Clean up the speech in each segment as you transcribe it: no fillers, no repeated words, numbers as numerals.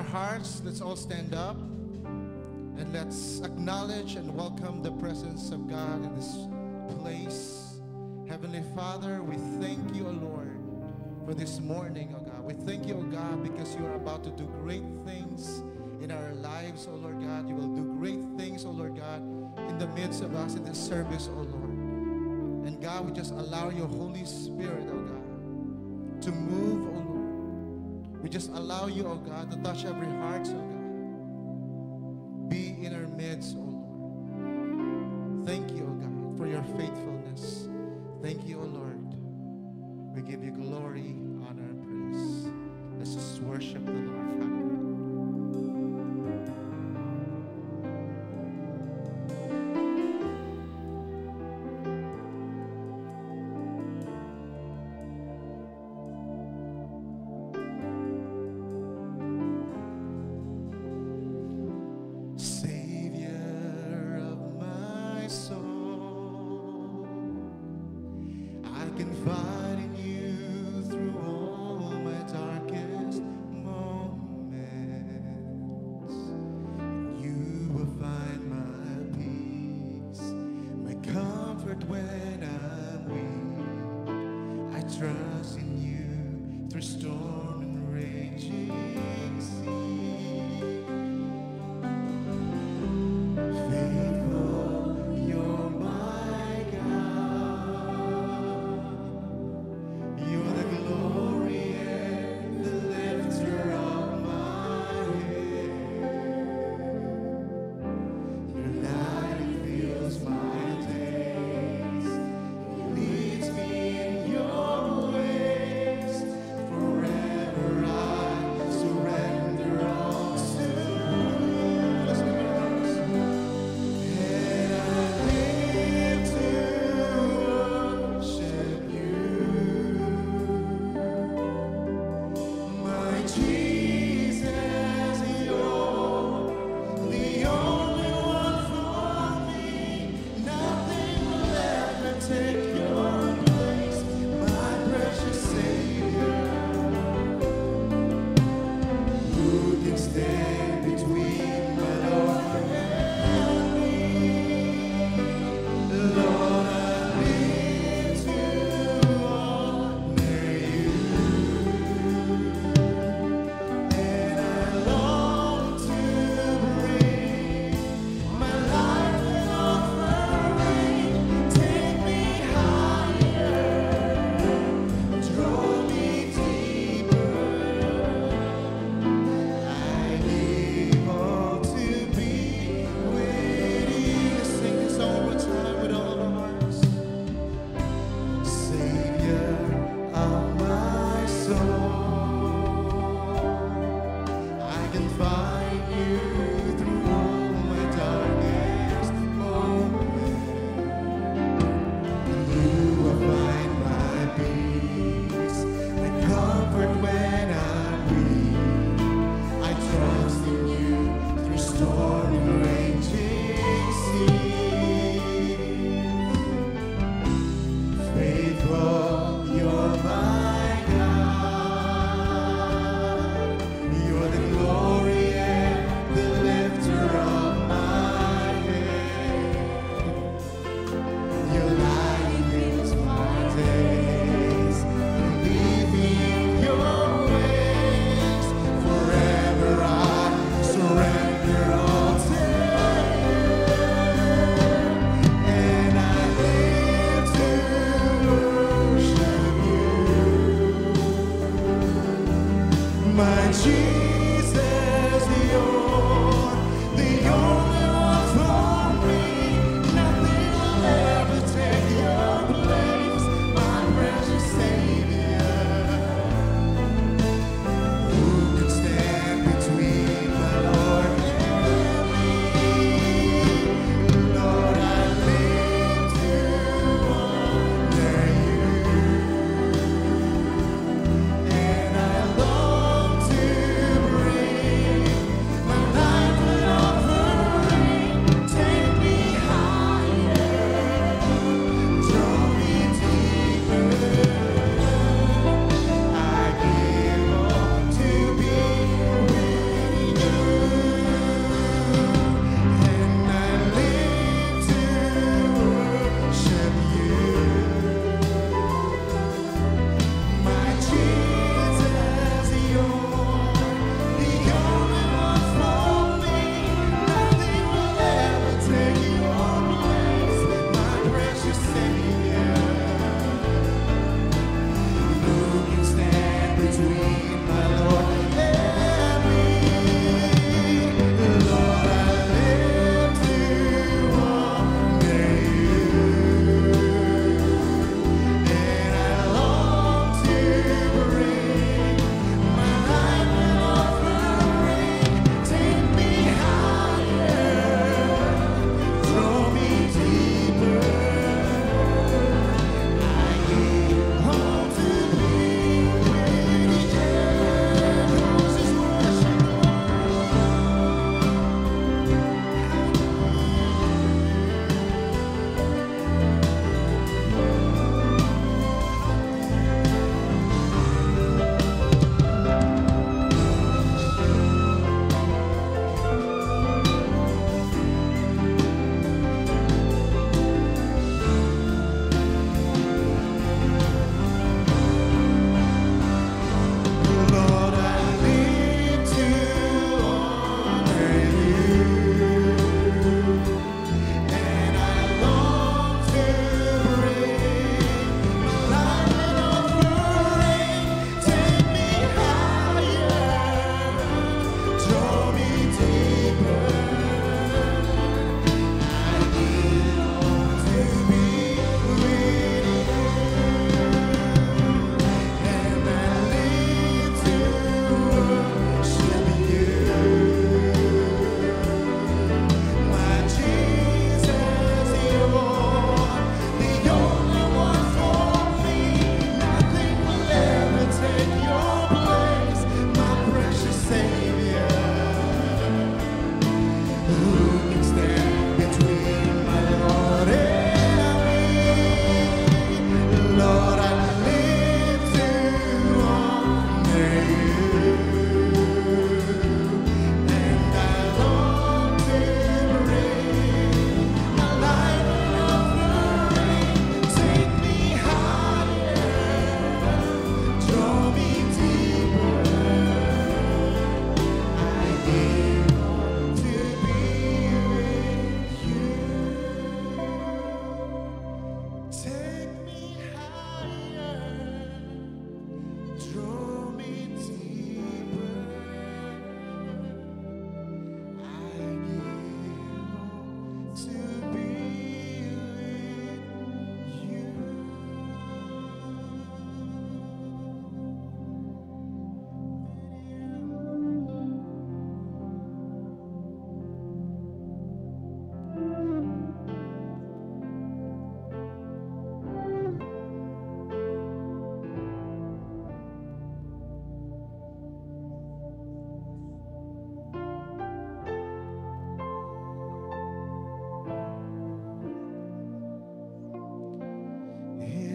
our hearts, let's all stand up and let's acknowledge and welcome the presence of God in this place. Heavenly Father, we thank you, O Lord, for this morning, O God. We thank you, O God, because you are about to do great things in our lives, O Lord God. You will do great things, O Lord God, in the midst of us in this service, O Lord. And God, we just allow your Holy Spirit, O God, to move, O Lord. We just allow you, O God, to touch every heart, O God. Be in our midst, O Lord. Thank you, O God, for your faithfulness. Thank you, O Lord. We give you glory, honor, and praise. Let's just worship the Lord. Forever I surrender.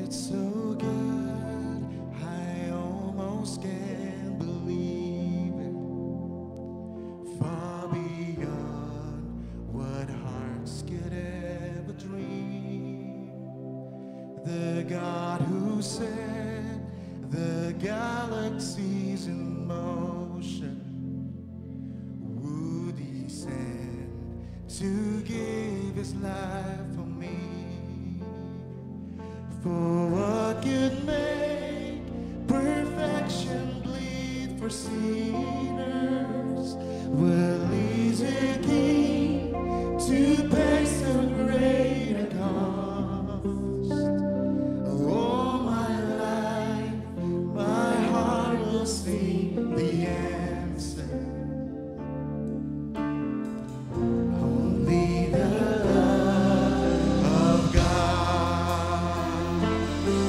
It's so good, I almost can't believe it. Far beyond what hearts could ever dream. The God who set the galaxies in motion would descend to give his life for me. For what could make perfection bleed for sinners will lead a king to pay so great a cost. All my life, my heart will sing the answer. Only the love of God.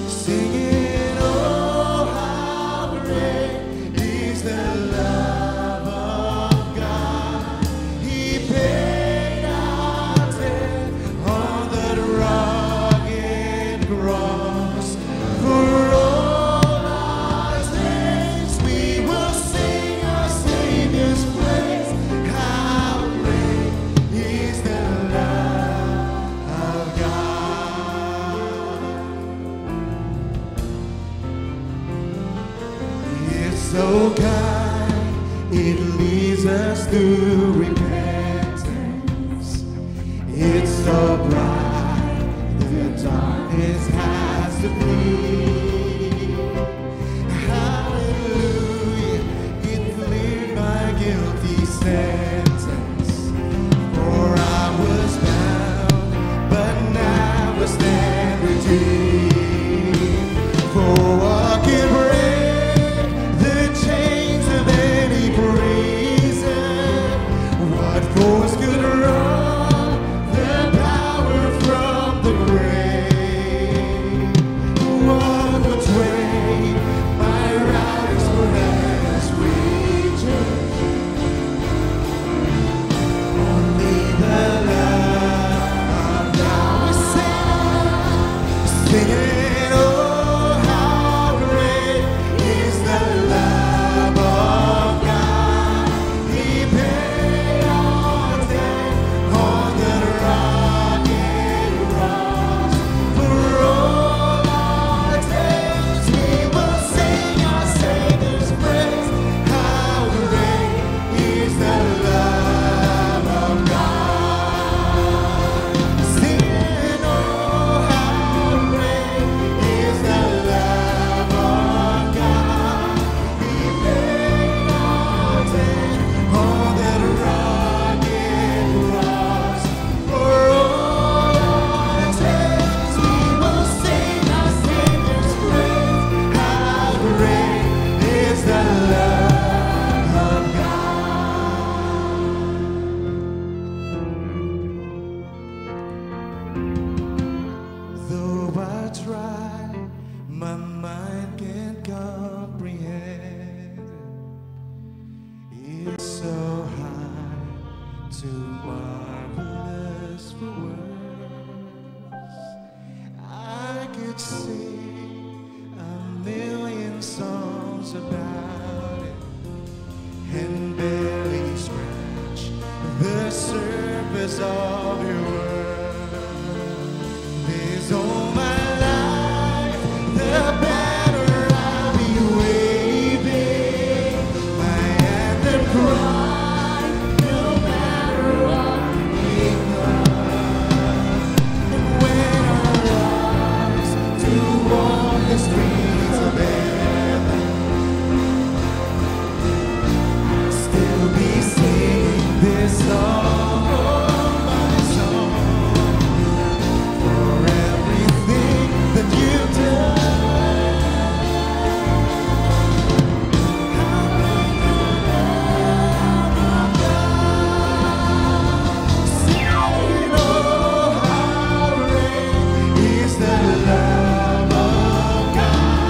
Singing, oh, how great is the love of God. He paid our debt on that rugged cross. For all our sins, we will sing our Savior's praise. How great is the love of God. It's so kind, it leads us through repentance. It's so bright, the darkness has to flee. Hallelujah, it cleared my guilty sentence. For I was bound, but now I stand redeemed. For what can break the chains of any prison? What force could rob the power from the grave? What would trade my rags for endless riches? Only the love of God. We singing, oh, how great is the love of God. He paid our debt on the rugged cross. For all our days we will sing our Savior's praise. How great is the love of God. Singing, oh, how great is the love of God. He paid our debt on that rugged cross. For all our days we will sing our Savior's praise. How great is the love of God. Though I try, my mind can't comprehend. It's so high, too marvelous for words. I could sing a million songs about it and barely scratch the surface of your word. There's all my life, the banner I'll be waving, my anthem cry, no matter what we come. And when I rise to walk the streets of heaven, I'll still be singing this song, oh, my song. For everything that you've done, how great the love of God. Singing, oh, how great is the love of God.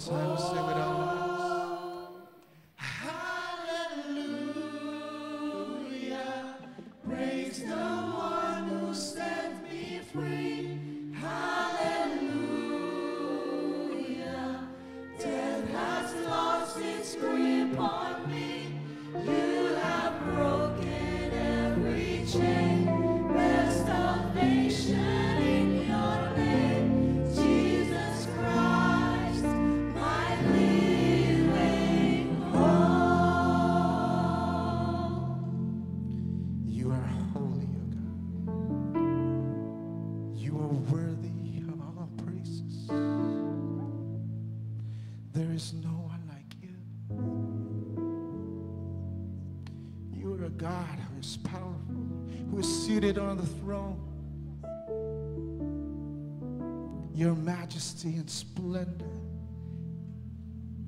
time, sing with our hearts. There is no one like you. You are a God who is powerful, who is seated on the throne. Your majesty and splendor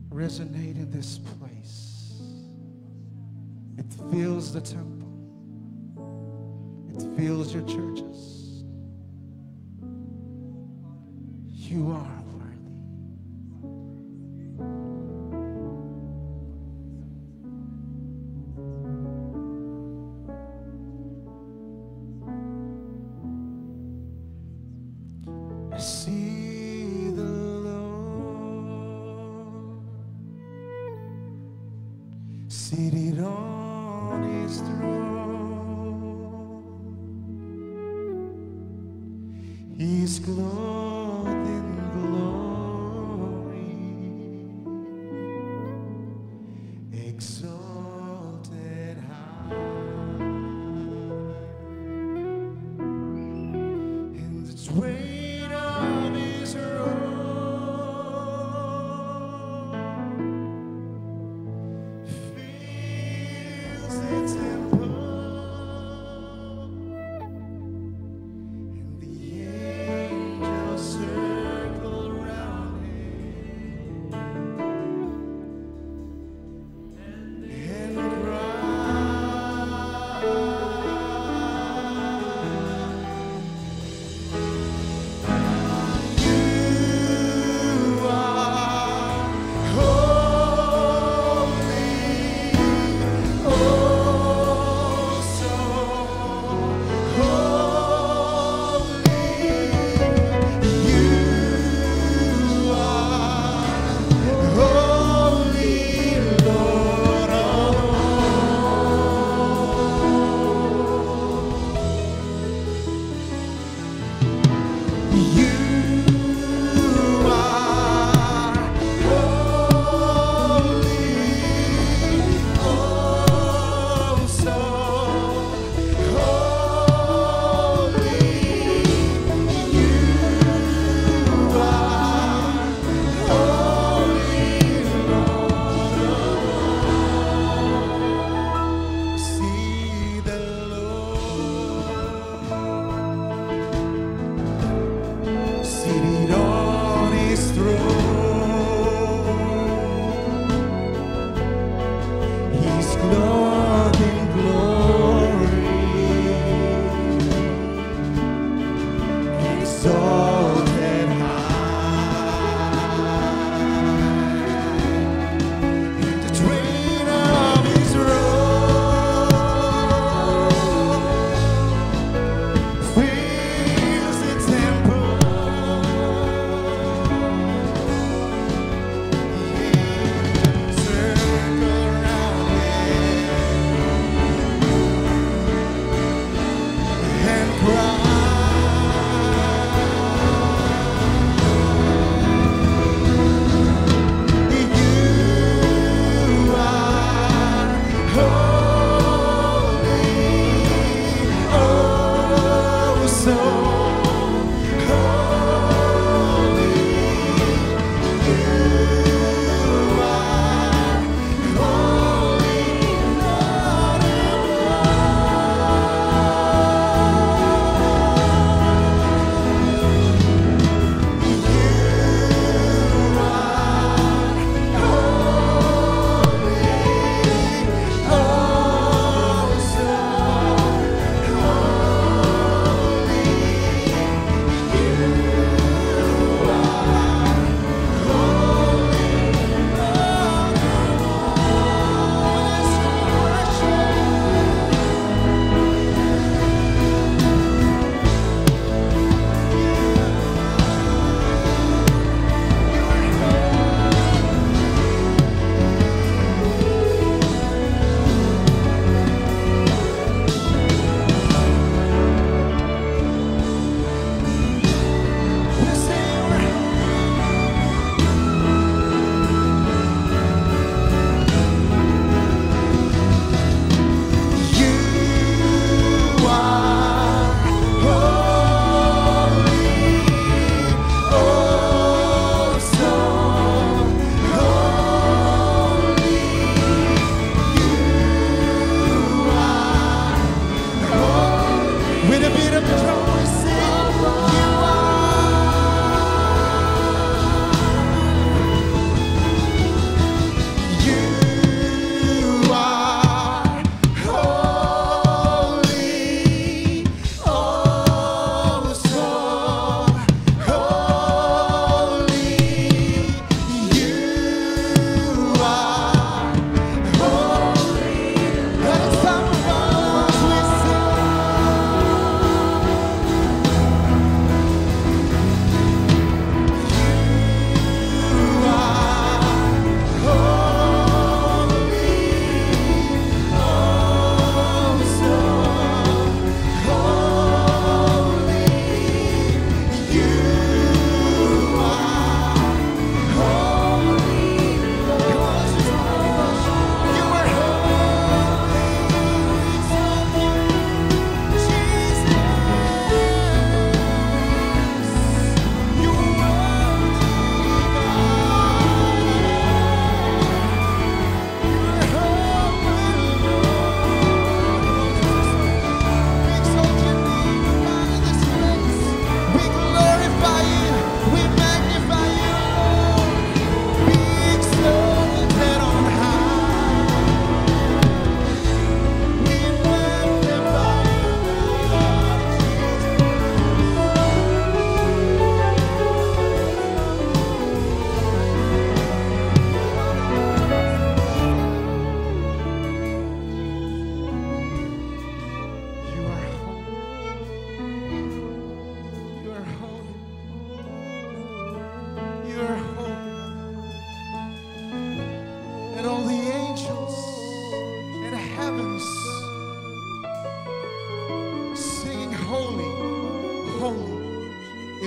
resonate in this place. It fills the temple. It fills your churches. You are see the Lord seated on his throne. He's clothed in glory, exalted high, and its weight of his robe fills the temple, and the angels circle round him and cry.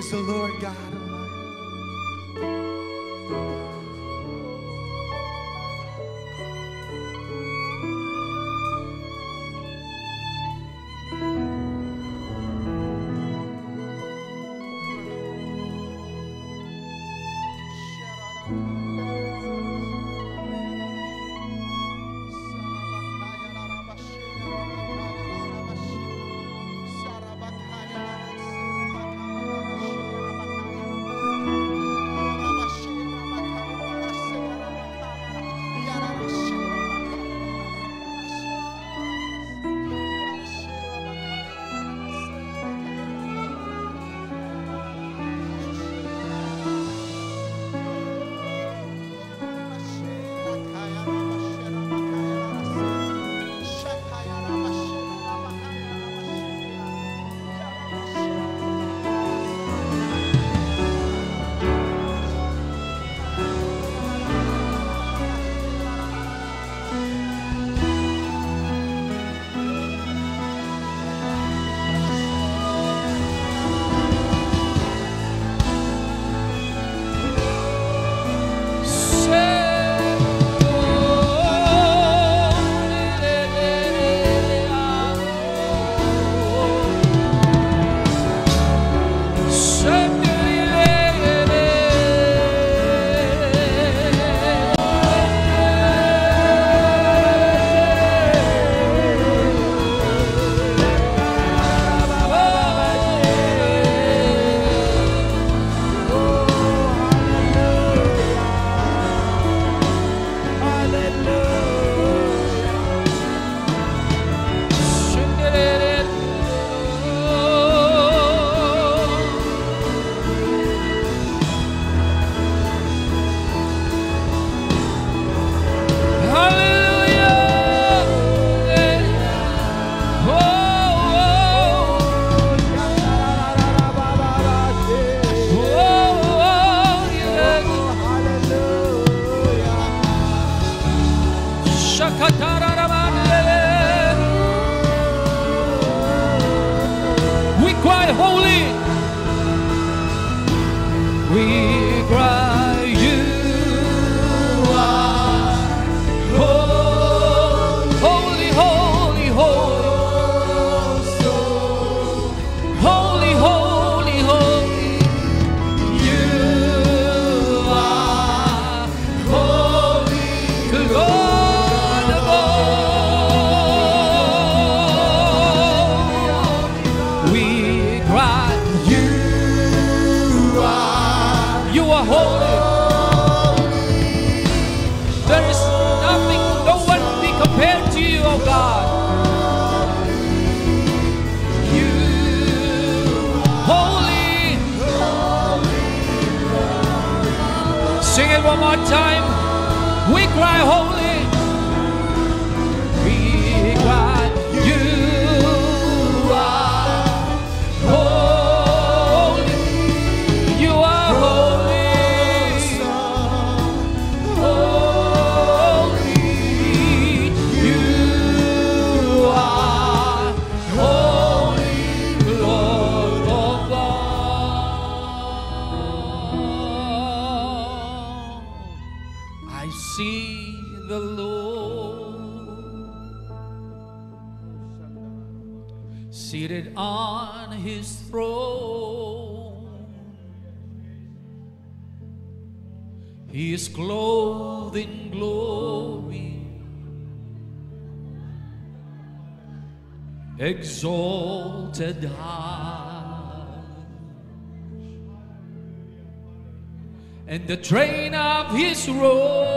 Praise the Lord God. We cry holy. We cry you are holy, holy, holy, holy, holy, holy. You are holy, Lord of all. We cry you are holy. There is nothing, no one to be compared to you, oh God. You holy. Sing it one more time. We cry holy. We cry you are holy. You are holy. I see the Lord seated on his throne. He is clothed in glory, exalted high, and the train of his robe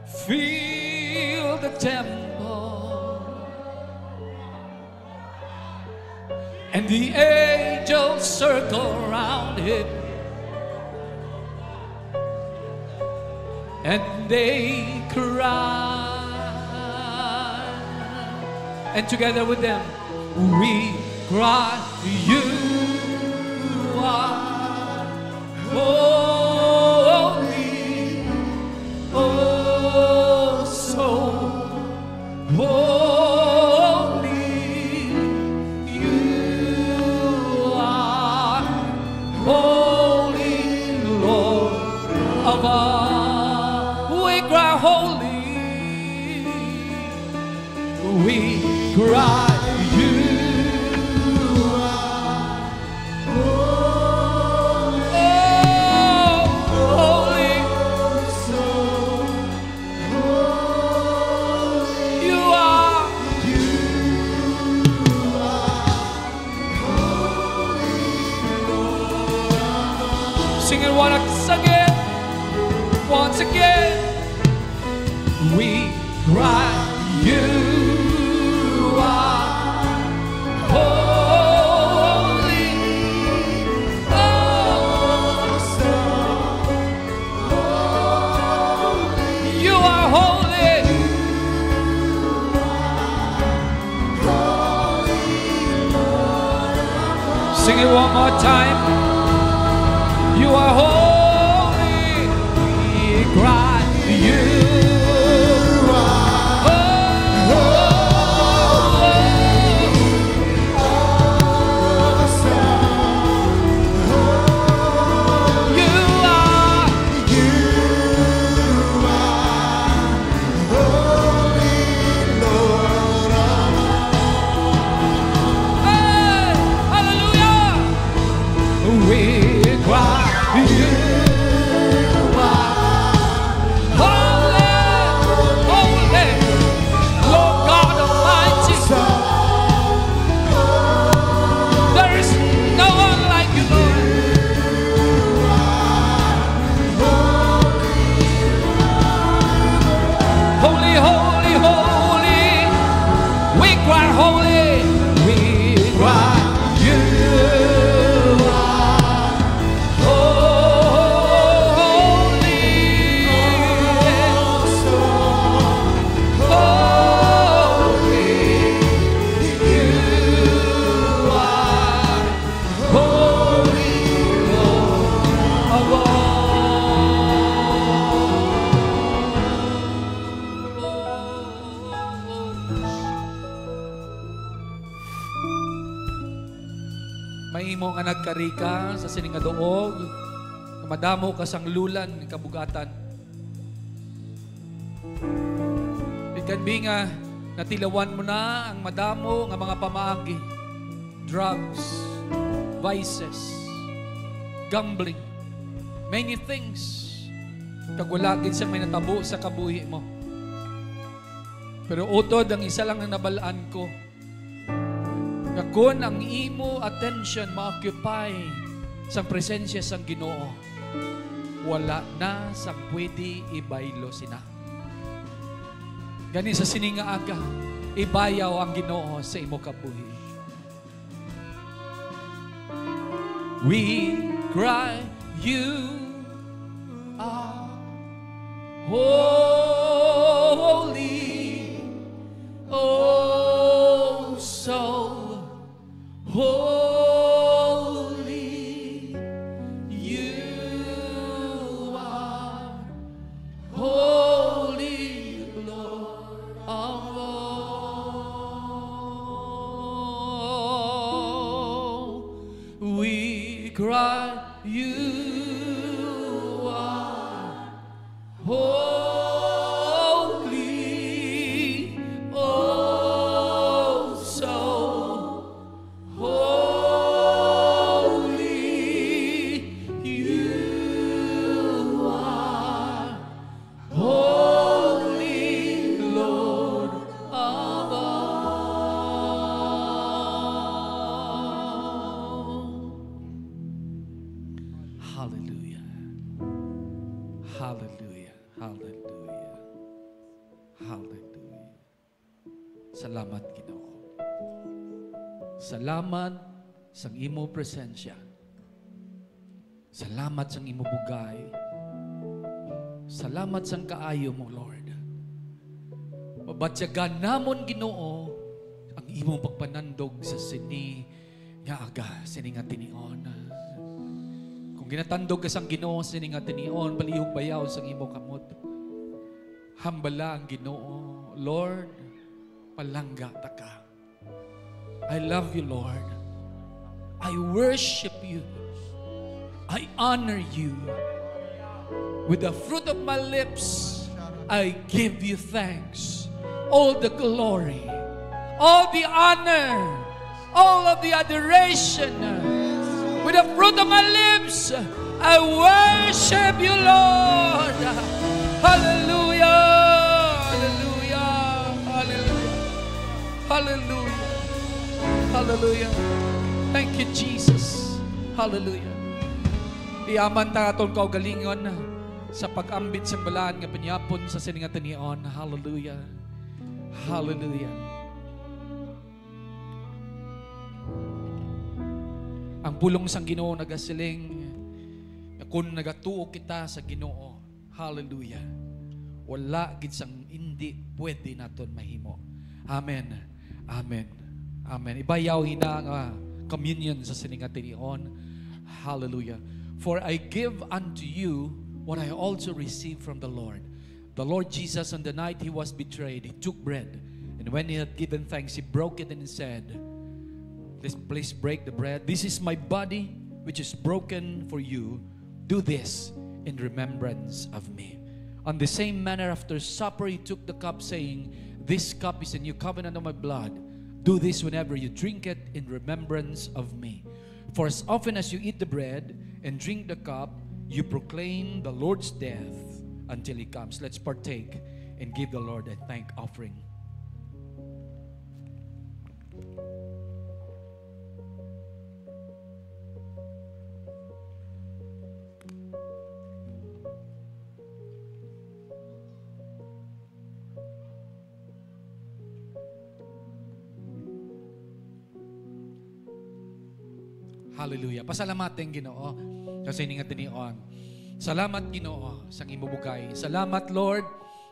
fill the temple, and the angels circle around him, and they cry, and together with them we cry, you are holy, oh so holy, Lord, we cry holy. We cry you are holy. Oh, holy. So holy. You are holy. Sing it once again. Once again. We cry you. Sing it one more time. You are holy. We cry you. Mahimo nga nagkarika sa sining nga doog, madamo ka sang lulan ng kabugatan. It can be nga natilawan mo na ang madamo nga mga pamaagi, drugs, vices, gambling, many things. Kagulagin siyang may natabo sa kabuhi mo. Pero utod, ang isa lang ang nabalaan ko, nga kung ang imo attention ma-occupy sa presensya sang Ginoo, wala na sang pwede ibaylo sina. Gani sa sininga aga, ibayaw ang Ginoo sa imo kabuhi. We cry, you are holy, oh so holy. You are holy, Lord of all. We cry, you are holy, oh so holy. You are holy, Lord of all. Hallelujah. Hallelujah. Hallelujah. Hallelujah. Salamat, Ginoo. Salamat sa imo presensya. Salamat sa imo bugay. Salamat sa kaayo mo, Lord. Mabatyagan namon, Ginoo, ang imong pagpanandog sa sini nga aga, sini nga tinion. Kung ginatandog ka sang Ginoo sa sini nga tinion, palihog bayaw sa imo kamot. Hambala ang Ginoo. Lord, palangga ta ka. I love you, Lord. I worship you. I honor you. With the fruit of my lips, I give you thanks. All the glory, all the honor, all of the adoration. With the fruit of my lips, I worship you, Lord. Hallelujah, hallelujah, hallelujah, hallelujah, hallelujah. Thank you, Jesus. Hallelujah. Iyaman ta atong kaugalingon sa pag-ambit sa balaan nga panyapon sa siningatan niyon. Hallelujah. Hallelujah. Ang pulong sang Ginoo nagasiling kung nagatuo kita sa Ginoo. Hallelujah. Wala gid sang hindi pwede naton mahimo. Amen. Amen. Amen. Ibayaw hina nga communion sa siningatan niyon. Hallelujah. For I give unto you what I also received from the Lord. The Lord Jesus, on the night he was betrayed, he took bread, and when he had given thanks, he broke it and said, please break the bread. This is my body, which is broken for you. Do this in remembrance of me. On the same manner, after supper, he took the cup, saying, this cup is a new covenant of my blood. Do this whenever you drink it in remembrance of me. For as often as you eat the bread and drink the cup, you proclaim the Lord's death until he comes. Let's partake and give the Lord a thank offering. Hallelujah. Pasalamatin Ginoo kasi ningat niyon. Salamat Ginoo sang imo bugay. Salamat Lord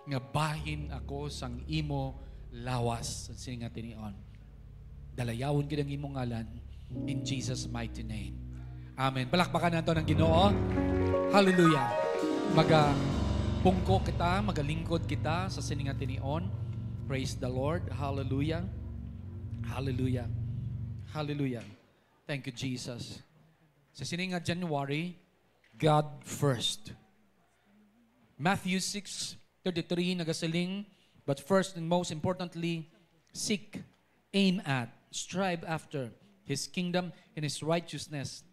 nga bahin ako sang imo lawas sa singat niyon. Dalayawon gid ang imong ngalan in Jesus mighty name. Amen. Palakpakan nato ng Ginoo. Hallelujah. Pungko kita, magalingkod kita sa siningat niyon. Praise the Lord. Hallelujah. Hallelujah. Hallelujah. Thank you, Jesus. Sa siningat January, God first. Matthew 6:33 nagasaling, but first and most importantly, seek, aim at, strive after His kingdom and His righteousness.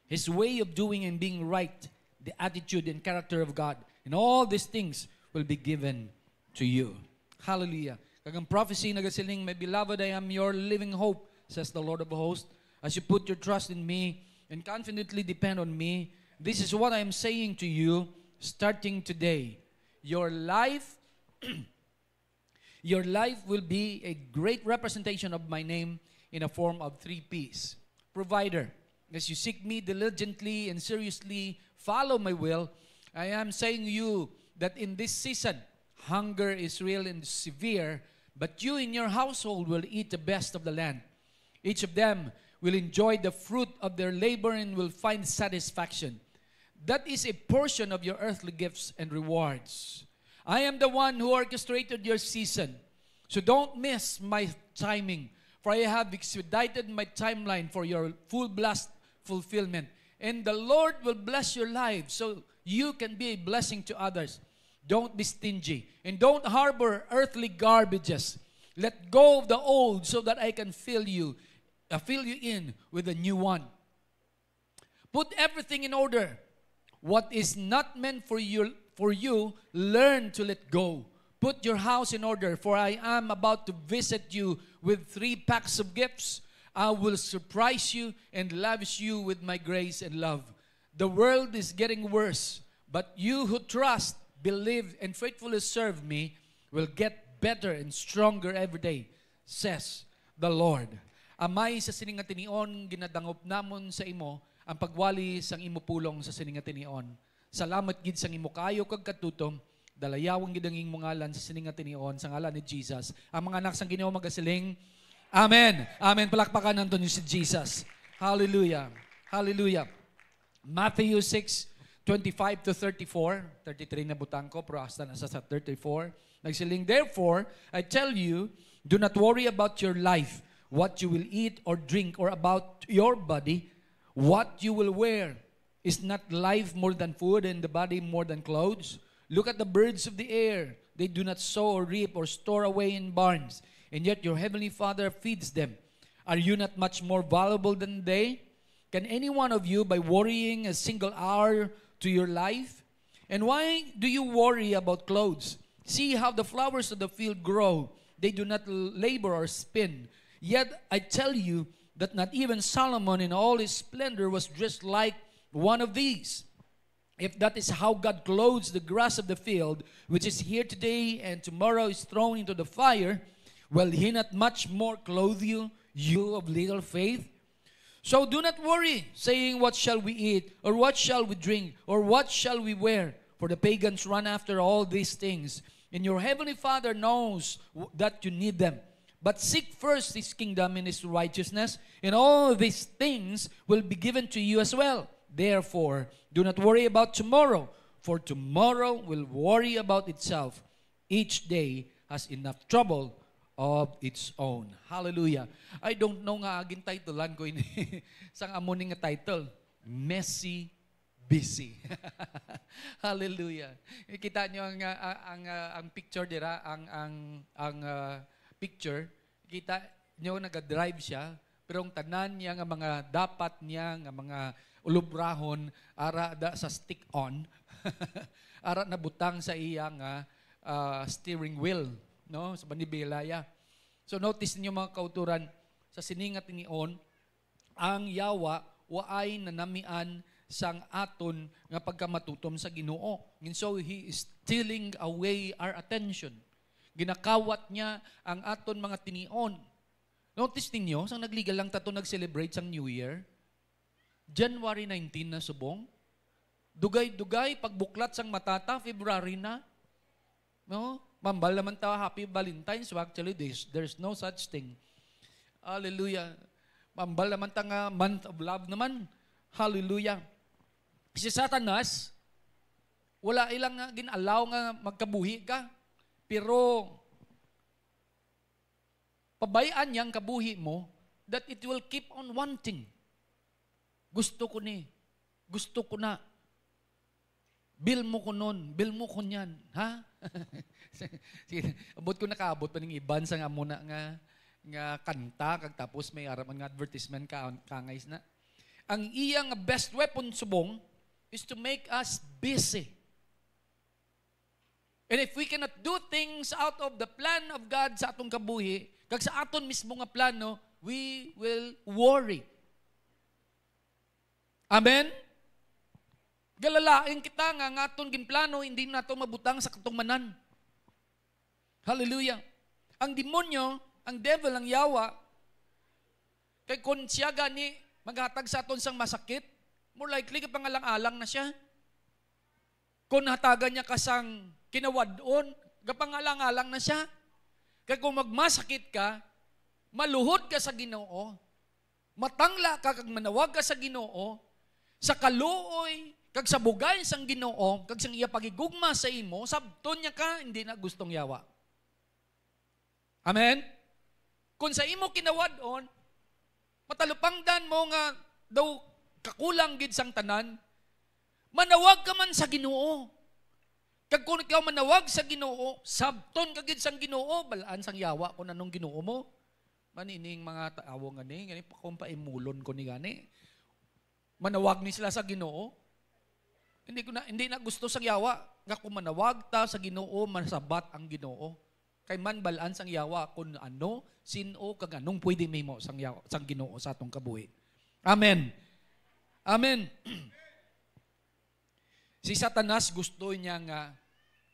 His way of doing and being right, the attitude and character of God, and all these things will be given to you. Hallelujah. Kagang prophecy nagasaling, my beloved, I am your living hope, says the Lord of hosts. As you put your trust in me and confidently depend on me, this is what I am saying to you starting today. Your life will be a great representation of my name in a form of 3 P's. Provider. As you seek me diligently and seriously follow my will, I am saying to you that in this season, hunger is real and severe, but you in your household will eat the best of the land. Each of them will enjoy the fruit of their labor and will find satisfaction. That is a portion of your earthly gifts and rewards. I am the one who orchestrated your season. So don't miss my timing, for I have expedited my timeline for your full blast fulfillment. And the Lord will bless your lives so you can be a blessing to others. Don't be stingy and don't harbor earthly garbages. Let go of the old so that I can fill you in with a new one. Put everything in order. What is not meant for you, learn to let go. Put your house in order, for I am about to visit you with 3 packs of gifts. I will surprise you and lavish you with my grace and love. The world is getting worse, but you who trust, believe, and faithfully serve me will get better and stronger every day, says the Lord. Amay sa siningat niyon, ginadangop namon sa imo ang pagwali sang imo pulong sa siningat niyon. Salamat gid sang imo kayo kag katutom, dalayawon gid ang imong ngalan sa siningat niyon sa ngalan ni Jesus. Ang mga anak sang Ginoo magasiling, Amen. Amen. Palakpakan nanto si Jesus. Hallelujah. Hallelujah. Matthew 6:25 to 34, 33 na butang ko, pero hasta na sa 34. Nagsiling, therefore, I tell you, do not worry about your life, what you will eat or drink, or about your body, what you will wear. Is not life more than food and the body more than clothes? Look at the birds of the air. They do not sow or reap or store away in barns, and yet your heavenly Father feeds them. Are you not much more valuable than they? Can any one of you, by worrying a single hour to your life? And why do you worry about clothes? See how the flowers of the field grow. They do not labor or spin. Yet I tell you that not even Solomon in all his splendor was dressed like one of these. If that is how God clothes the grass of the field, which is here today and tomorrow is thrown into the fire, will He not much more clothe you, you of little faith? So do not worry, saying, what shall we eat, or what shall we drink, or what shall we wear? For the pagans run after all these things, and your heavenly Father knows that you need them. But seek first His kingdom and His righteousness, and all these things will be given to you as well. Therefore, do not worry about tomorrow, for tomorrow will worry about itself. Each day has enough trouble of its own. Hallelujah. I don't know nga aging titlean ko ini. Sang amuning nga title, Messy Busy. Hallelujah. Kita nyo ang picture dira, ang picture, kita nyo naga-drive siya, pero ang tanan niya nga mga dapat niya nga mga ulubrahon ara da sa stick on. Ara na butang sa iya nga steering wheel, no, sa banibilaya. So notice niyo mga kauturan, sa siningat nion ang yawa waay nanamian sang aton nga pagkamatutom sa Ginoo. And so He is stealing away our attention. Ginakawat niya ang aton mga tinion. Notice ninyo, sang nagligal lang tato nag-celebrate sang New Year, January 19 na subong. Dugay-dugay, pagbuklat sang matata, February na. No? Mambal naman tayo, Happy Valentine's. So actually, there's no such thing. Hallelujah. Mambal naman tayo nga month of love naman. Hallelujah. Si Satanas, wala ilang nga ginalaw nga magkabuhi ka. Pero, pabayaan niyang kabuhi mo that it will keep on wanting. Gusto ko ni. Gusto ko na. Bill mo ko nun. Bill mo ko niyan. Ha? Sige, abot ko nakaabot pa ng iban sa nga muna nga kanta kag tapos may araman nga advertisement kangais na. Ang iyang best weapon subong is to make us busy. And if we cannot do things out of the plan of God sa atong kabuhi, kag sa aton mismo nga plano, we will worry. Amen? Galalain kita nga aton ginplano, hindi nato mabutang sa katungmanan. Hallelujah. Ang demonyo, ang devil, ang yawa, kay kung siya gani maghatag sa aton sang masakit, more likely kapangalang-alang na siya. Kung hatagan niya kasang kinawadon, kapangalang-alang na siya. Kaya kung magmasakit ka, maluhod ka sa Ginoo, matangla ka kag manawag ka sa Ginoo, sa kaluoy, kag sa bugay sang Ginoo, kag sang iya pagigugma sa imo, sabton niya ka, hindi na gustong yawa. Amen? Kung sa imo kinawadon, matalupangdan mo nga daw kakulang gid sang tanan, manawag ka man sa Ginoo. Kag kung ikaw manawag sa Ginoo, sabton ka gid sang Ginoo, balaan sang yawa kung anong Ginoo mo. Manining mga tao ngani pa kung paimulon ko ni gani. Manawag ni sila sa Ginoo. Hindi na gusto sang yawa nga kung manawag ta sa Ginoo, masabat ang Ginoo. Kay man balaan sang yawa kung ano, sino kag anong pwede mahimo sang yawa, sang Ginoo sa atong kabuhi. Amen. Amen. Si Satanas gusto niya nga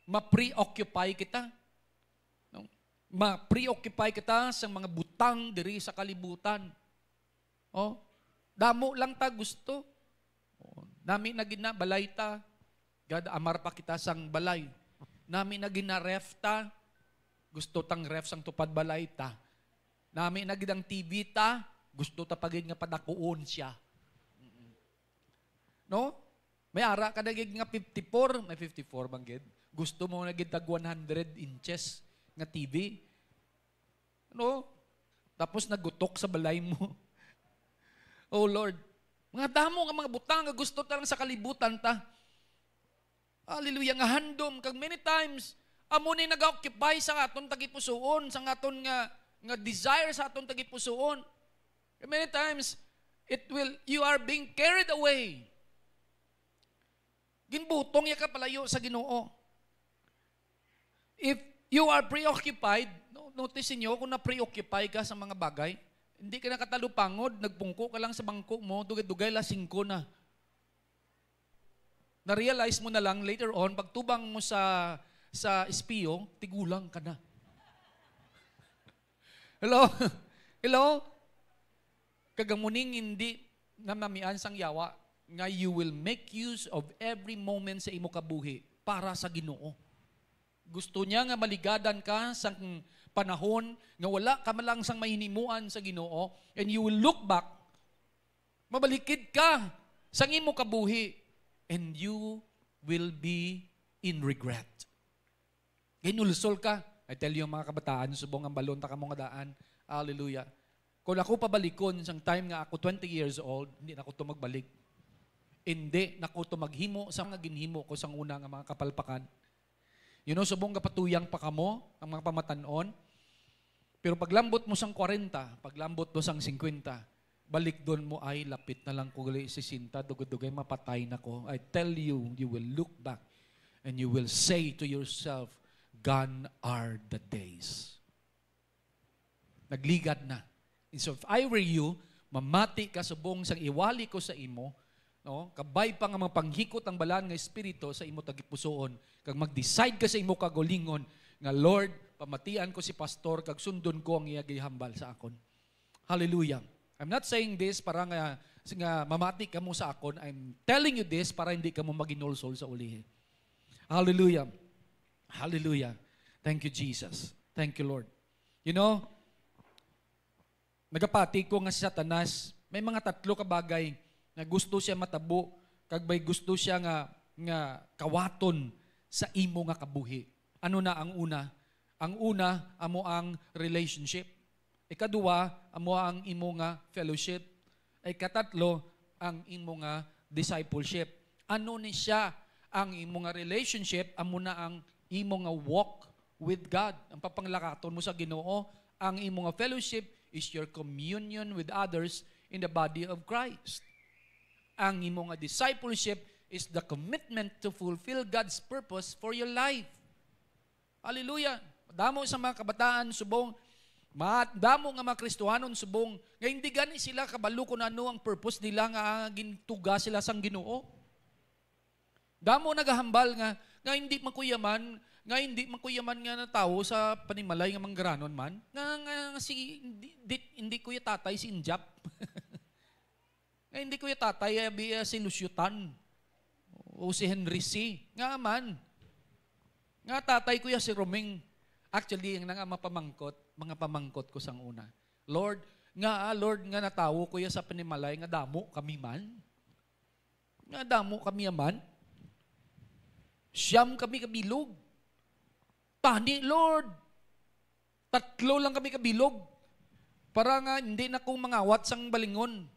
ma-preoccupy kita. No? Ma-preoccupy kita sa mga butang diri sa kalibutan. Oh, damo lang ta gusto. Oh, nami na ginabalay ta. God amar pa kita sang balay. Nami na ginaref ta. Gusto tang ref sang tupad balay ta. Nami na gidang TV ta. Gusto ta pagid nga padakuon siya. No? May ara ka nagig nga 54, may 54 banggid. Gusto mo nagig tag 100 inches nga TV. No? Tapos nagutok sa balay mo. Oh Lord, Mga damo nga mga butang nga gusto tarang sa kalibutan ta. Hallelujah, nga handom kag many times amo ni nag-occupy sa aton tagipusoon, sa aton nga desire sa aton tagipusoon. Many times you are being carried away. Ginbutong ya ka palayo sa Ginoo. If you are preoccupied, notice niyo kung na-preoccupy ka sa mga bagay, hindi ka nakatalupangod, nagpungko ka lang sa bangko mo, dugay-dugay lasing ko na. Na-realize mo na lang later on, pagtubang mo sa espiyo, tigulang ka na. Hello? Hello? Kagamuning hindi namamian sang yawa, nga you will make use of every moment sa imo kabuhi para sa Ginoo. Gusto niya nga maligadan ka sa panahon nga wala ka malang sang mahinimuan sa Ginoo, and you will look back, mabalikid ka sa imo kabuhi, and you will be in regret. Ginulsol ka. I tell you mga kabataan, subong ang balon ta kamo nga daan. Hallelujah. Kung ako pabalikon sang time nga ako 20 years old, hindi na ako to magbalik. Hindi na ako to maghimo sa mga ginhimo ko sang una nga mga kapalpakan. You know, subong kapatuyang pa kamo ang mga pamatanon. Pero paglambot mo sang 40, paglambot mo sang 50, balik doon mo ay lapit na lang ko gali 60, dugay-dugay mapatay na ko. I tell you, you will look back and you will say to yourself, gone are the days. Nagligad na. And so if I were you, mamati ka subong sang iwali ko sa imo, no? Kabay pa nga mga panghikot ang balaan nga espiritu sa imo tagipusoon, kag mag-decide ka sa imo kagulingon nga Lord, pamatian ko si pastor kag sundon ko ang iya gihambal sa akon. Hallelujah. I'm not saying this para nga mamati ka mo sa akon. I'm telling you this para hindi ka mo maginulsol sa ulihin. Hallelujah. Hallelujah. Thank you, Jesus. Thank you, Lord. You know, nagapati ko nga si Satanas, may mga 3 ka bagay na gusto siya matabo, kag may gusto siya nga kawaton sa imo nga kabuhi. Ano na ang una? Ang una, amo ang relationship. Ikaduwa, amo ang imo nga fellowship. Ikatatlo, ang imo nga discipleship. Ano ni siya? Ang imo nga relationship, amo na ang imo nga walk with God. Ang papanglakaton mo sa Ginoo, ang imo nga fellowship is your communion with others in the body of Christ. Ang imo nga discipleship is the commitment to fulfill God's purpose for your life. Hallelujah. Damo sa mga kabataan subong, damo nga mga Kristohanon subong, nga hindi gani sila kabalo kung ano ang purpose nila nga gintuga sila sang Ginoo. Damo nagahambal nga hindi makuyaman, nga na tao sa panimalay nga manggaranon man, nga si hindi kuya tatay si Injap. Nga hindi kuya tatay si Lusyutan o si Henry C. Nga man. Nga tatay kuya si Roming. Actually, ang mga pamangkot ko sang una. Lord, nga natawo kuya sa panimalay, nga damo kami man. Nga damo kami man. Siyam kami kabilog. Tani, Lord. 3 lang kami kabilog. Para nga hindi na kong mangawat sang balingon.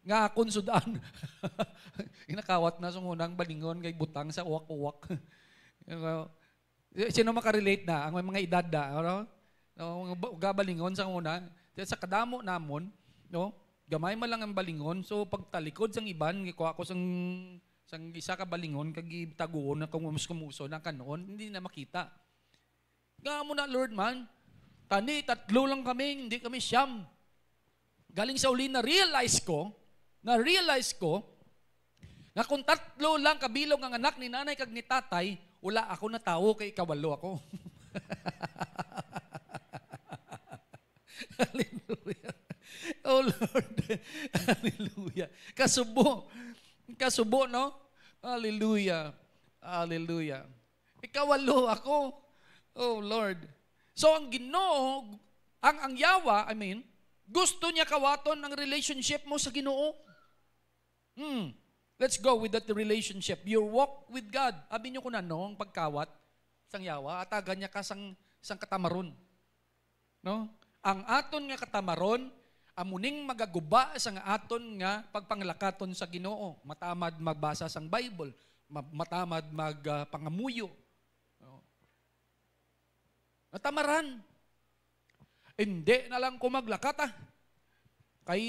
Nga akon sudan. Inakawat na sang unang balingon kay butang sa uwak-uwak. Sino makarelate na? Ang mga edad na. Ano? Gabalingon sa una. Sa kadamo namon, no? Gamay man lang ang balingon. So pagtalikod sang iban, ikuha ko sang isa ka balingon, kagitaguon na kumuso na kanoon, hindi na makita. Nga mo na, Lord man, tani, 3 lang kami, hindi kami siyam. Galing sa uli, na-realize ko, na kung 3 lang kabilog ang anak ni nanay kag ni tatay, wala ako na tao, kay kawalo ako. Hallelujah. Oh Lord. Hallelujah. Kasubo, no? Hallelujah. Hallelujah. Ikawalo ako. Oh Lord. So ang Ginoo, ang yawa, gusto niya kawaton ang relationship mo sa Ginoo. Let's go with that relationship. Your walk with God. Abi niyo kung ano, ang pagkawat sang yawa, atagan niya ka sang katamaron. No? Ang aton nga katamaron, amuning magaguba sa nga aton nga pagpanglakaton sa Ginoo. Matamad magbasa sang Bible, matamad magpangamuyo. Natamaran. Hindi na lang ko maglakata. Kay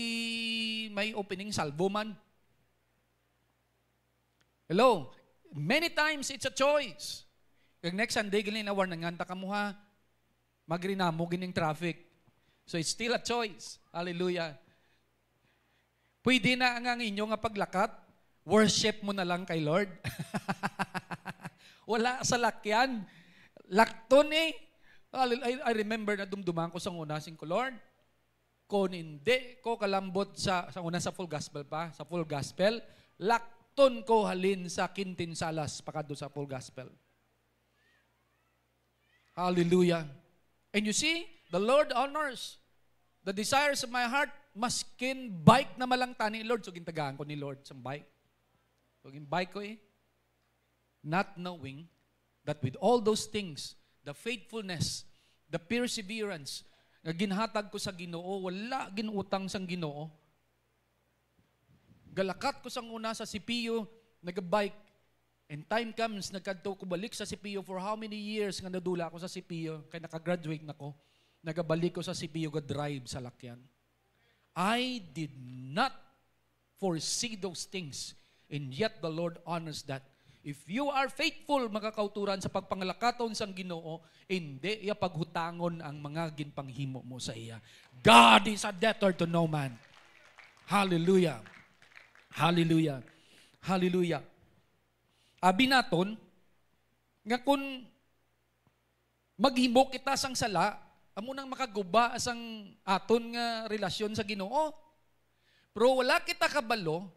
may opening salvo man. Hello? Many times it's a choice. Kag next Sunday, galing na war nanganta ka mo ha. Magrinamo gining traffic. So it's still a choice. Hallelujah. Pwede na ang inyo nga paglakat, worship mo na lang kay Lord. Wala sa lakyan. Lakton eh. I remember na dumduman ko sa una sing ko, Lord, kung hindi ko kalambot sa una sa full gospel pa, sa full gospel, lakton ko halin sa kintinsalas pakado sa full gospel. Hallelujah. And you see, the Lord honors the desires of my heart, maskin bike na malang tani, Lord. So, gintagaan ko ni Lord sa bike. So, bike ko eh. Not knowing that with all those things, the faithfulness, the perseverance, na ginhatag ko sa Ginoo, wala ginutang sang Ginoo. Galakat ko sang una sa CPU, nag-bike. And time comes, nagkadto ko balik sa CPU for how many years nga nadula ako sa CPU, kaya nakagraduate na ko, nagabalik ko sa CPU ga-drive sa lakyan. I did not foresee those things, and yet the Lord honors that. If you are faithful, makakauturan sa pagpangalakaton sang Ginoo, hindi iya paghutangon ang mga ginpanghimo mo sa iya. God is a debtor to no man. Hallelujah. Hallelujah. Hallelujah. Abi naton, nga kung maghimo kita sang sala, amo nang makaguba sang aton nga relasyon sa Ginoo. Pero wala kita kabalo,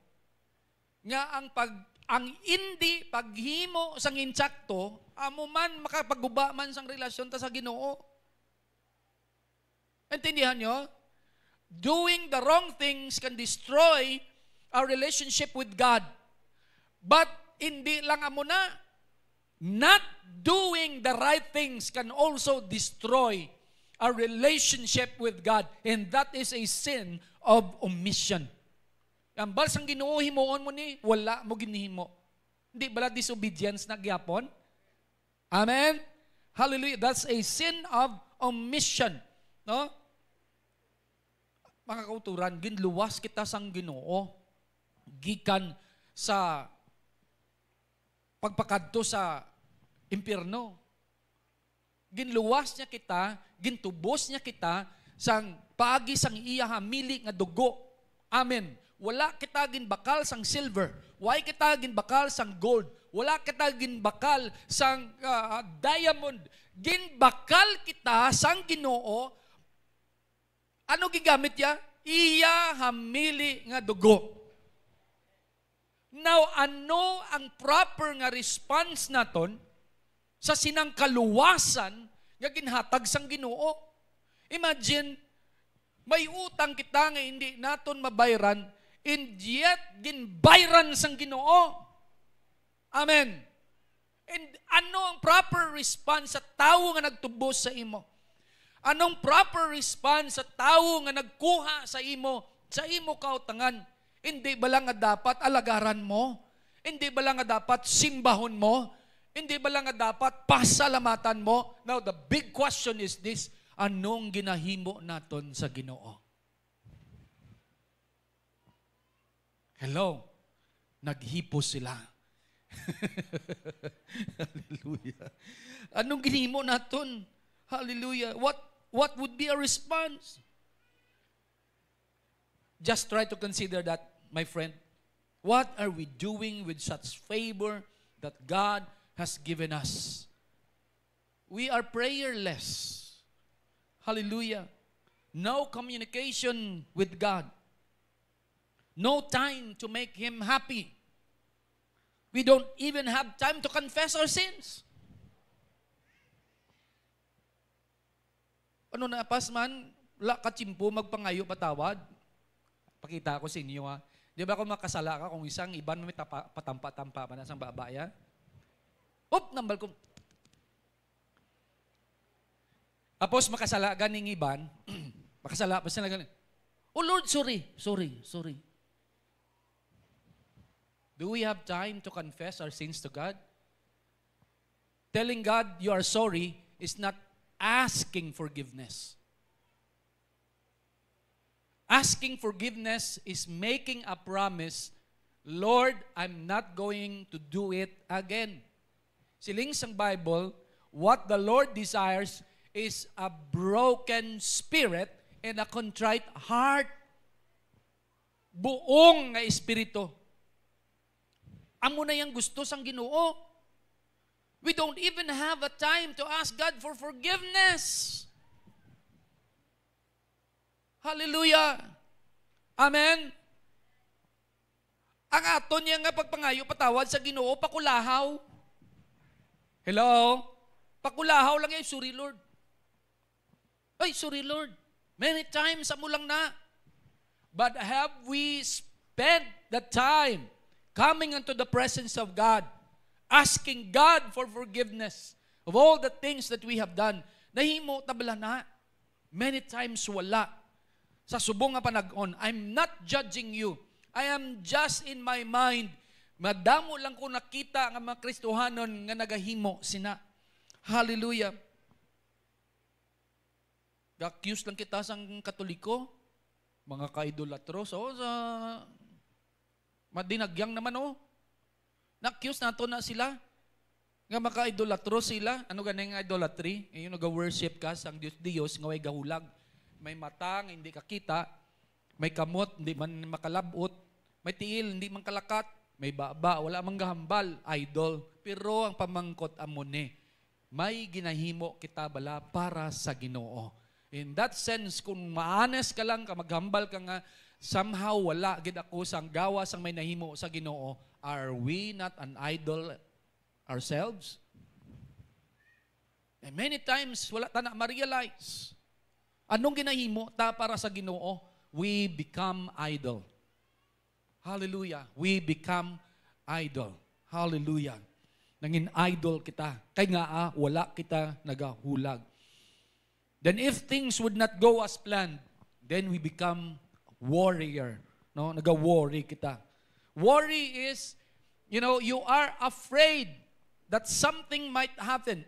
nga ang hindi paghimo sang insakto, amo man makapaguba man sang relasyon ta sa Ginoo. Intindihan nyo? Doing the wrong things can destroy our relationship with God. But hindi lang amo na, not doing the right things can also destroy our relationship with God. And that is a sin of omission. Ang balsang Ginoo himuon mo ni, wala mo ginihimo. Hindi bala disobedience na gyapon? Amen? Hallelujah. That's a sin of omission. No? Mga kauturan, ginluwas kita sang Ginoo, gikan sa pagpakadto sa impyerno. Ginluwas niya kita, gintubos niya kita sang paagi sang iya hamili nga dugo. Amen. Wala kita ginbakal sang silver. Why kita ginbakal sang gold. Wala kita ginbakal sang diamond. Ginbakal kita sang Ginoo. Ano gigamit niya? Iya hamili nga dugo. Now, ano ang proper nga response naton sa sinang kaluwasan nga ginhatag sang Ginoo? Imagine, may utang kita nga hindi naton mabayran, and yet ginbayran sang Ginoo. Amen. And ano ang proper response sa tawo nga nagtubos sa imo? Anong proper response sa tawo nga nagkuha sa imo kautangan? Hindi ba lang nga dapat alagaran mo? Hindi ba lang nga dapat simbahon mo? Hindi ba lang nga dapat pasalamatan mo? Now, the big question is this, anong ginahimo naton sa Ginoo? Hello? Naghipos sila. Hallelujah. Anong ginahimo naton? Hallelujah. What would be a response? Just try to consider that, my friend. What are we doing with such favor that God has given us? We are prayerless. Hallelujah. No communication with God. No time to make Him happy. We don't even have time to confess our sins. Ano na, pasman, wala ka tsimpo, magpangayo, patawad. Pakita ko sa inyo ha. Di ba kung makasala ka, kung isang iban may patampa-tampa pa na sang babaya? Nambal ko. Tapos makasala ganing iban, makasala pa sila ganing. Oh Lord, sorry. Do we have time to confess our sins to God? Telling God you are sorry is not asking forgiveness. Asking forgiveness is making a promise, Lord, I'm not going to do it again. Siling sang Bible, what the Lord desires is a broken spirit and a contrite heart. Buong nga espiritu. Amo na yang gusto sang Ginoo. We don't even have a time to ask God for forgiveness. Hallelujah. Amen. Ang aton niya nga pagpangayo patawad sa Ginoo pakulahaw. Hello? Pakulahaw lang yung sorry Lord. Ay, sorry Lord. Many times amo lang na. But have we spent the time coming into the presence of God, asking God for forgiveness of all the things that we have done? Nahimo tabla na. Many times wala. Sa subong nga panag-on, I'm not judging you. I am just in my mind. Madamo lang ko nakita nga mga Kristohanon nga nagahimo sina. Hallelujah. Ga-accuse lang kita sang Katoliko, mga ka-idolatro. So, sa madinagyang naman, na-accuse nato na sila. Nga maka-idolatro sila. Ano ganang idolatry? Yung nag-worship ka sang Diyos, nga way gahulag. May matang, hindi kakita. May kamot, hindi man makalabot. May tiil, hindi man kalakat. May baba, wala mang gahambal. Idol. Pero ang pamangkot amone, may ginahimo kita bala para sa Ginoo. In that sense, kung maanes ka lang, maghambal ka nga, somehow wala gid ako sang gawa sang may nahimo sa Ginoo. Are we not an idol ourselves? And many times, wala ta na ma-realize. Anong ginahimo ta para sa Ginoo? We become idol. Hallelujah. We become idol. Hallelujah. Nangin idol kita. Kaya nga, wala kita nagahulag. Then if things would not go as planned, then we become warrior. No? Naga-worry kita. Worry is, you are afraid that something might happen.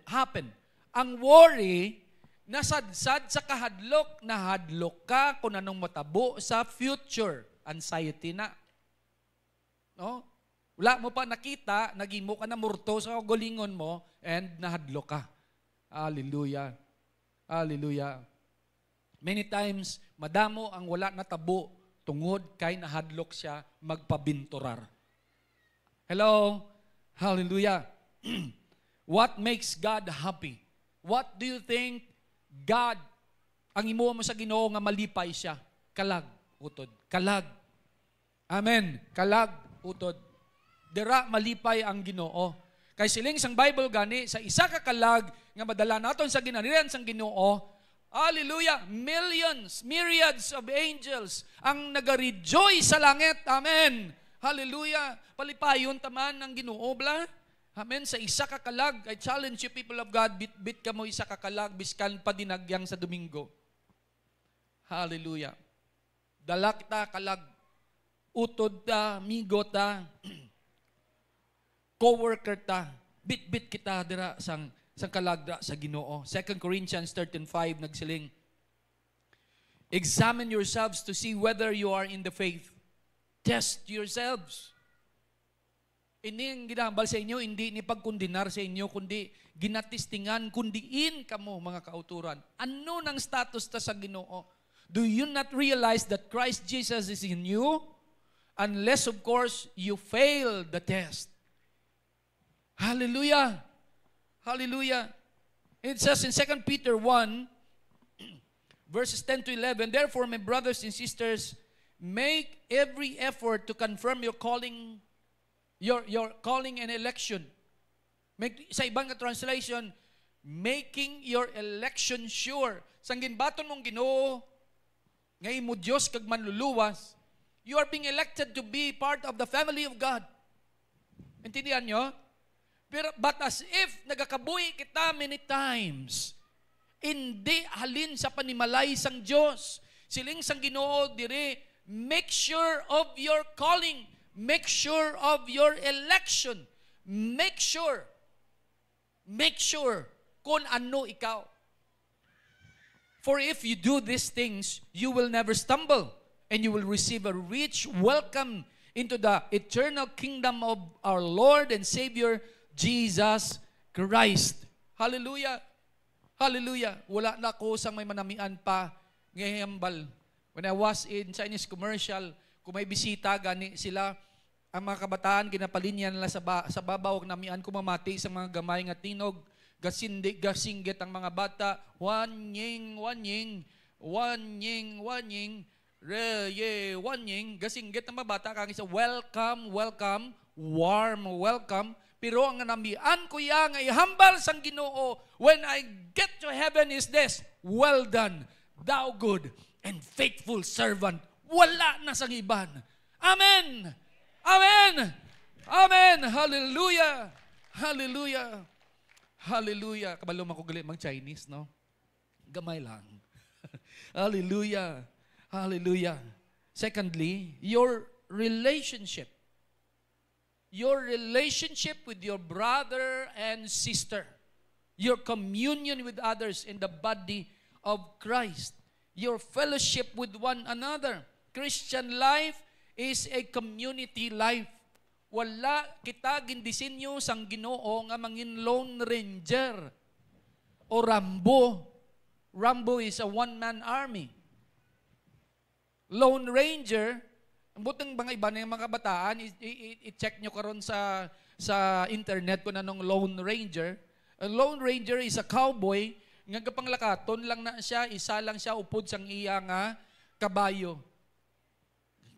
Ang worry, nasadsad sa kahadlok, nahadlok ka kung anong matabo sa future. Anxiety na. No? Wala mo pa nakita, nagimo ka na murto sa gulingon mo, and nahadlok ka. Hallelujah. Hallelujah. Many times, madamo ang wala natabo tungod kay nahadlok siya magpabinturar. Hello? Hallelujah. What makes God happy? What do you think God, ang imo mo sa Ginoo nga malipay siya? Kalag, utod. Kalag. Amen. Kalag, utod. Dira malipay ang Ginoo. Kay siling sang Bible gani, sa isa ka kalag nga madala naton sa ginaniran sang Ginoo, hallelujah, millions, myriads of angels ang nagarejoice sa langit. Amen. Hallelujah. Palipayon taman ang Ginoo bla. Amen. Sa isa ka kalag, I challenge you people of God, bit ka mo isa ka kalag, biskan pa dinagyang sa Domingo. Hallelujah. Dala kita kalag, utod ta, migo ta, co-worker ta, bit kita dira sang kalag dira sa Ginoo. 2 Corinthians 13:5 nagsiling, examine yourselves to see whether you are in the faith. Test yourselves. Ini ang ginahambal sa inyo, hindi ni pagkundinar sa inyo, kundi ginatistingan, kundiin kamo mga kauturan. Ano nang status ta sa Ginoo? Do you not realize that Christ Jesus is in you? Unless, of course, you fail the test. Hallelujah. Hallelujah. It says in 2 Peter 1, verses 10 to 11, therefore, my brothers and sisters, make every effort to confirm your calling, your calling and election. Sa ibang translation, making your election sure. Sang ginbaton mong Ginoo, ngay mo Diyos kag manluluwas, you are being elected to be part of the family of God. Intindihan nyo? But as if nagakabuhi kita many times, hindi halin sa panimalay sang Diyos. Siling sang Ginoo diri, make sure of your calling. Make sure of your election. Make sure kung ano ikaw. For if you do these things, you will never stumble, and you will receive a rich welcome into the eternal kingdom of our Lord and Savior, Jesus Christ. Hallelujah! Hallelujah! Wala na ako sang may manamian pa ngayambal. When I was in Chinese commercial, kung may bisita, gani sila, ang mga kabataan, ginapalinya nila sa babaw, namian ko mamati sa mga gamay nga tinog, gasinggit ang mga bata, wanying, gasinggit ang mga bata, kang isa, welcome, warm welcome. Pero ang namian ko ya nga ihambal sang Ginoo, when I get to heaven is this, well done, thou good and faithful servant. Wala na sang iban. Amen! Amen! Amen! Hallelujah! Hallelujah! Hallelujah! Kabalo man ko gali mag-Chinese, no? Gamay lang. Hallelujah! Hallelujah! Secondly, your relationship with your brother and sister, your communion with others in the body of Christ, your fellowship with one another. Christian life is a community life. Wala kita gindisenyo sang Ginoo nga mangin Lone Ranger o Rambo. Rambo is a one-man army. Lone Ranger, butang mga iba ng mga kabataan, i-check nyo karon sa internet kung anong Lone Ranger. A Lone Ranger is a cowboy, nga kapanglakaton lang na siya, isa lang siya upod sang iya nga kabayo.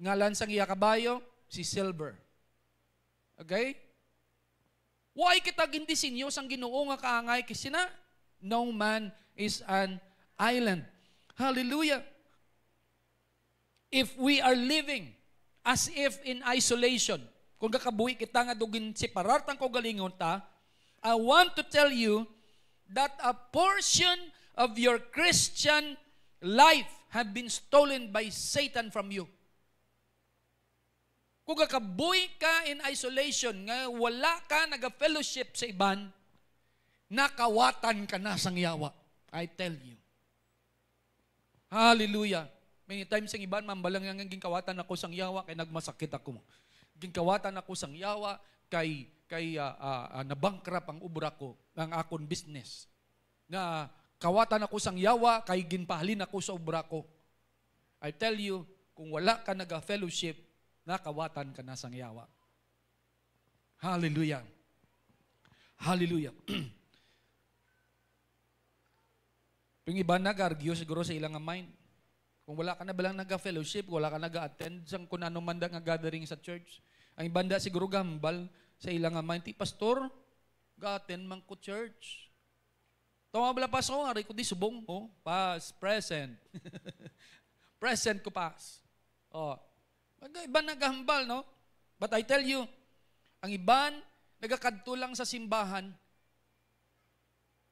Ngalan sang iya kabayo, si Silver. Okay? Why kita gindisinyo sang Ginoo nga kaangay kisina? No man is an island. Hallelujah. If we are living as if in isolation, kung kakabuhi kita nga dugin separatan ko galingon ta, I want to tell you that a portion of your Christian life have been stolen by Satan from you. Kung kakabuhi ka in isolation, nga wala ka naga-fellowship sa iban, nakawatan ka na sang yawa. I tell you. Hallelujah. Many times ang iban, mambalang nga gingkawatan ako sang yawa, kay nagmasakit ako. Gingkawatan ako sang yawa, kay nabankrupt ang ubra ko, ang akong business. Na kawatan ako sang yawa, kay ginpahalin ako sa ubra ko. I tell you, kung wala ka naga-fellowship, nakawatan ka na sang yawa. Hallelujah. Hallelujah. Yung iba nag-argue siguro sa ilang mind. Kung wala ka na balang nag-fellowship, wala ka nag-attend sa kung ano man nga gathering sa church, ang ibanda siguro gambal sa ilang mind, ti pastor, ga-attend man ko church. Tama bala pas ko, ari ko di subong, past, present. Present ko pas. Iban nagahambal, no? But I tell you, ang iban, nagakadto lang sa simbahan,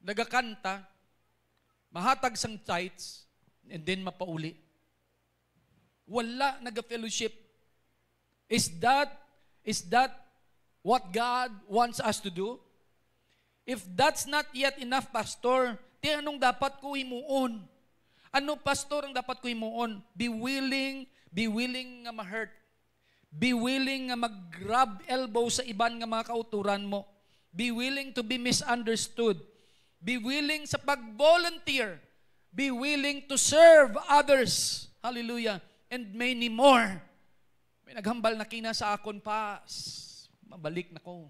nagakanta, mahatag sang tithes, and then mapauli. Wala naga-fellowship. Is that what God wants us to do? If that's not yet enough, pastor, di anong dapat ko himuon? Ano, pastor, ang dapat ko himuon? Be willing nga ma-hurt. Be willing nga mag-grab elbow sa iban nga mga kauturan mo. Be willing to be misunderstood. Be willing sa pag-volunteer. Be willing to serve others. Hallelujah. And many more. May naghambal na kina sa akon pas. Mabalik na ko.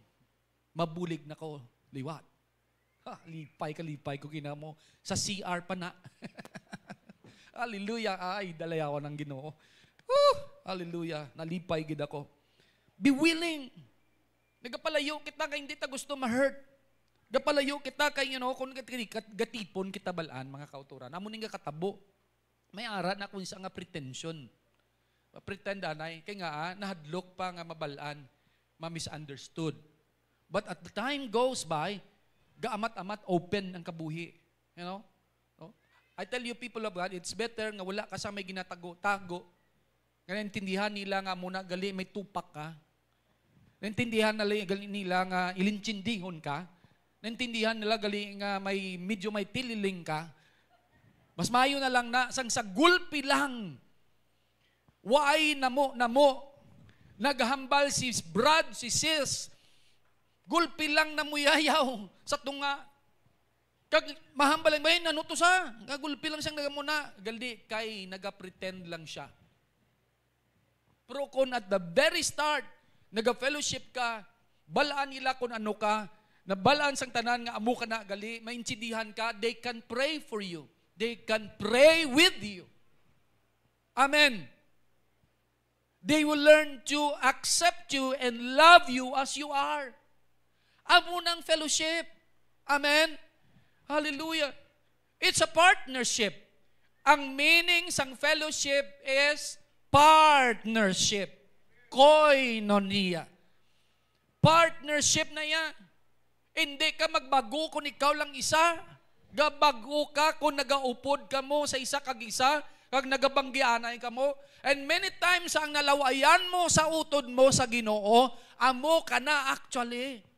Mabulig na ko. Liwat. Lipay ko kina mo. Sa CR pa na. Hallelujah. Ay, dalayawan ng Ginoo. Hallelujah. Nalipay gid ako. Be willing. Nagapalayo kita kay hindi ta gusto ma-hurt. Gapalayo kita kay kung gatipon kita balaan mga kauturan. Amo ning katabo. May ara na kung isa nga pretension. Pretend anay kay nga nahadlok pa nga mabalaan, ma-misunderstood. But at the time goes by, gaamat-amat open ang kabuhi. You know? I tell you, people of God, it's better nga wala ka sa may ginatago-tago. Nga naintindihan nila nga muna gali may tupak ka. Naintindihan nila nga ilintsindihon ka. Naintindihan nila gali nga medyo may tililing ka. Mas mayo na lang na sang sa gulpi lang. Waay namo. Naghambal si Brad, si Sis. Gulpi lang na muyayaw sa tunga. Kag mahambal lang ba yun, ano to sa? Gulpi lang siyang nagamuna. Galdi, kay naga-pretend lang siya. Pero kung at the very start, naga-fellowship ka, balaan nila kung ano ka, na balaan sang tanan nga amo ka na gali, maintindihan ka, they can pray for you. They can pray with you. Amen. They will learn to accept you and love you as you are. Amo ng fellowship. Amen. Hallelujah. It's a partnership. Ang meaning sang fellowship is partnership. Koinonia. Partnership na yan. Hindi ka magbago kung ikaw lang isa. Gabago ka kung nagaupod ka mo sa isa kag isa, kag nagabanggianay ka mo. And many times ang nalawayan mo sa utod mo sa Ginoo, amo ka na actually.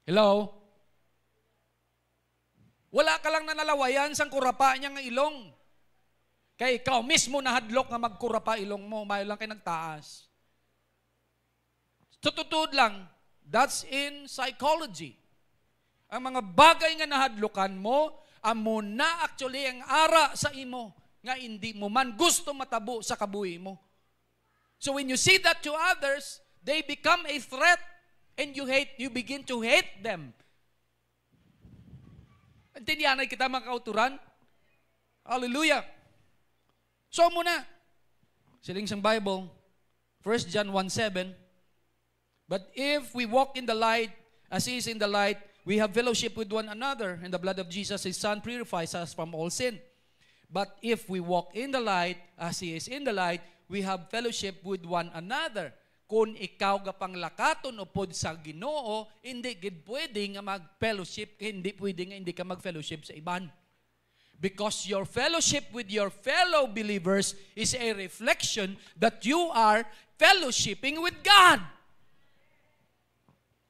Hello? Wala ka lang nanalawayan sang kurapa niya nga ilong. Kaya ikaw mismo nahadlok nga magkurapa ilong mo, mayo lang kay nagtaas. Tututod lang, that's in psychology. Ang mga bagay nga nahadlokan mo, amo na actually ang ara sa imo, nga hindi mo man gusto matabo sa kabuhi mo. So when you see that to others, they become a threat. And you begin to hate them. Intindihan na kita mga kauturan? Hallelujah. So muna, siling sang Bible, 1 John 1:7, but if we walk in the light, as He is in the light, we have fellowship with one another, and the blood of Jesus, His Son, purifies us from all sin. But if we walk in the light, as He is in the light, we have fellowship with one another. Kung ikaw gapang lakaton o pod sa Ginoo, hindi gid pwede nga mag-fellowship, hindi pwede nga hindi ka mag-fellowship sa iban. Because your fellowship with your fellow believers is a reflection that you are fellowshipping with God.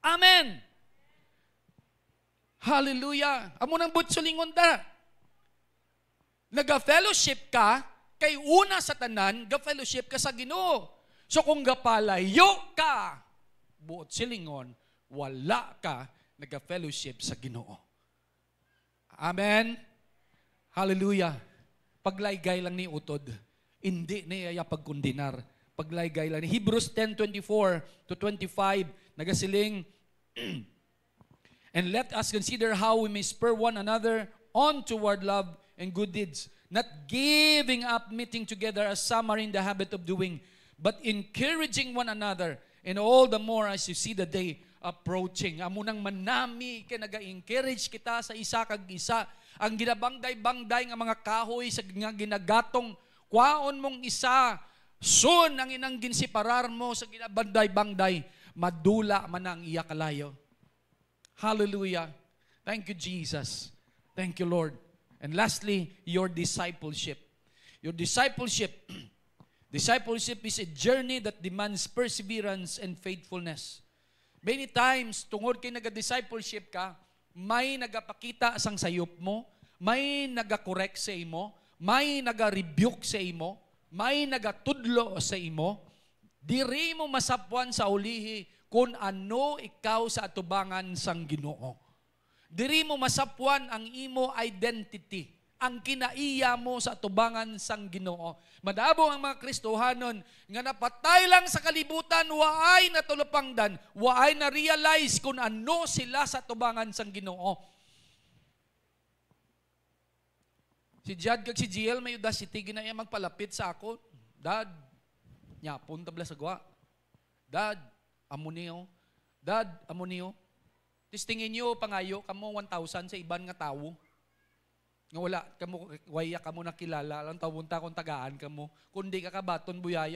Amen. Hallelujah. Amo nang butsulingon da. Naga-fellowship ka, kay una sa tanan, ga-fellowship ka sa Ginoo. So kung gapalayo ka, buot silingon, wala ka nag-fellowship sa Ginoo. Amen? Hallelujah. Paglaygay lang ni utod, hindi niya pagkundinar. Paglaygay lang ni Hebrews 10:24-25, nagasiling, and let us consider how we may spur one another on toward love and good deeds, not giving up meeting together as some are in the habit of doing, but encouraging one another, and all the more as you see the day approaching. Amo nang manami, kinaga-encourage kita sa isa kag isa. Ang ginabangday-bangday nga mga kahoy sa nga ginagatong, kwaon mong isa, soon ang inang ginsiparar mo sa ginabangday-bangday, madula man ang iya kalayo. Hallelujah. Thank you, Jesus. Thank you, Lord. And lastly, your discipleship. Your discipleship Discipleship is a journey that demands perseverance and faithfulness. Many times, tungod kay naga-discipleship ka, may nagapakita sang sayop mo, may naga-correct sa imo, may naga-rebuke sa imo, may nagatudlo sa imo, diri mo masapuan sa ulihi kung ano ikaw sa atubangan sang Ginoo. Diri mo masapuan ang imo identity, ang kinaiya mo sa atubangan sang Ginoo. Madabo ang mga Kristohanon nga napatay lang sa kalibutan, waay natulupangdan, waay na realize kung ano sila sa atubangan sang Ginoo. Si Jad kag si GL may audacity ginaya magpalapit sa ako. Dad, nyapon tabla sa gwa. Dad, amo niyo. Dad, amo niyo. Tingin niyo pangayo kamo 1,000 sa iban nga tawo. Nga wala kamo waya kamo nakilala lang tawon ta kung tagaan kamo. Kundi ka kabaton buyaya